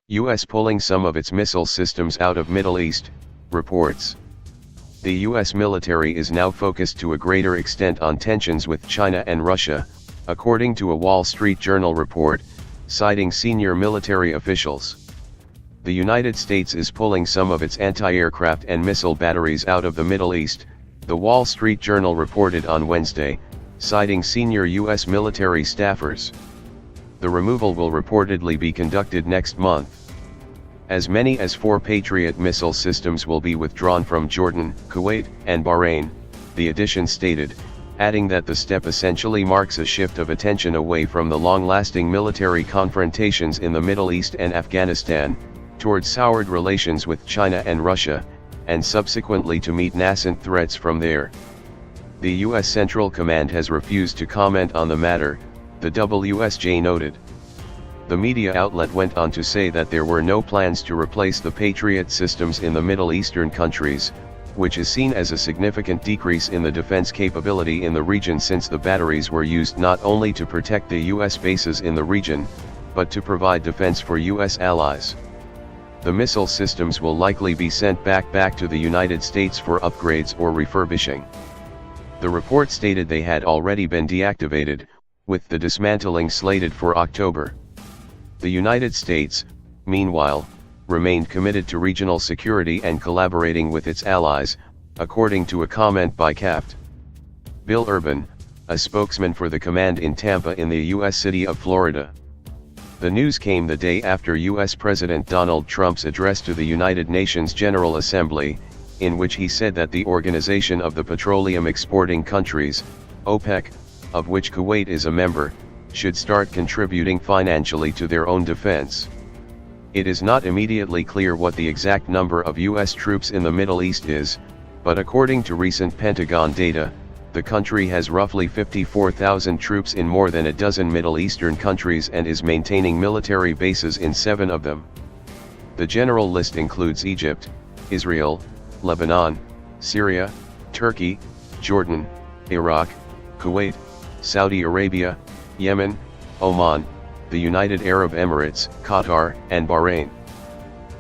U.S. pulling some of its missile systems out of Middle East, reports. The U.S. military is now focused to a greater extent on tensions with China and Russia, according to a Wall Street Journal report, citing senior military officials. The United States is pulling some of its anti-aircraft and missile batteries out of the Middle East, the Wall Street Journal reported on Wednesday, citing senior U.S. military staffers. The removal will reportedly be conducted next month. As many as 4 Patriot missile systems will be withdrawn from Jordan, Kuwait, and Bahrain, the edition stated, adding that the step essentially marks a shift of attention away from the long-lasting military confrontations in the Middle East and Afghanistan, toward soured relations with China and Russia, and subsequently to meet nascent threats from there. The U.S. Central Command has refused to comment on the matter, the WSJ noted. The media outlet went on to say that there were no plans to replace the Patriot systems in the Middle Eastern countries, which is seen as a significant decrease in the defense capability in the region since the batteries were used not only to protect the U.S. bases in the region, but to provide defense for U.S. allies. The missile systems will likely be sent back to the United States for upgrades or refurbishing. The report stated they had already been deactivated, with the dismantling slated for October. The United States, meanwhile, remained committed to regional security and collaborating with its allies, according to a comment by Capt. Bill Urban, a spokesman for the command in Tampa in the U.S. city of Florida. The news came the day after U.S. President Donald Trump's address to the United Nations General Assembly, in which he said that the Organization of the Petroleum Exporting Countries, OPEC, of which Kuwait is a member, should start contributing financially to their own defense. It is not immediately clear what the exact number of U.S. troops in the Middle East is, but according to recent Pentagon data, the country has roughly 54,000 troops in more than a dozen Middle Eastern countries and is maintaining military bases in 7 of them. The general list includes Egypt, Israel, Lebanon, Syria, Turkey, Jordan, Iraq, Kuwait, Saudi Arabia, Yemen, Oman, the United Arab Emirates, Qatar, and Bahrain.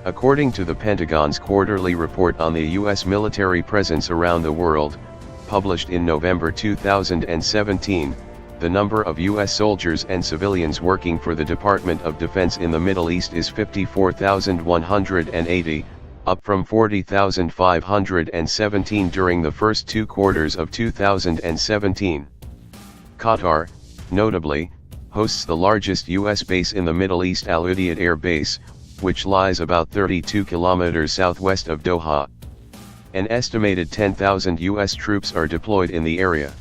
According to the Pentagon's quarterly report on the U.S. military presence around the world, published in November 2017, the number of U.S. soldiers and civilians working for the Department of Defense in the Middle East is 54,180, up from 40,517 during the first 2 quarters of 2017. Qatar, notably, hosts the largest U.S. base in the Middle East, Al Udeid Air Base, which lies about 32 kilometers southwest of Doha. An estimated 10,000 U.S. troops are deployed in the area.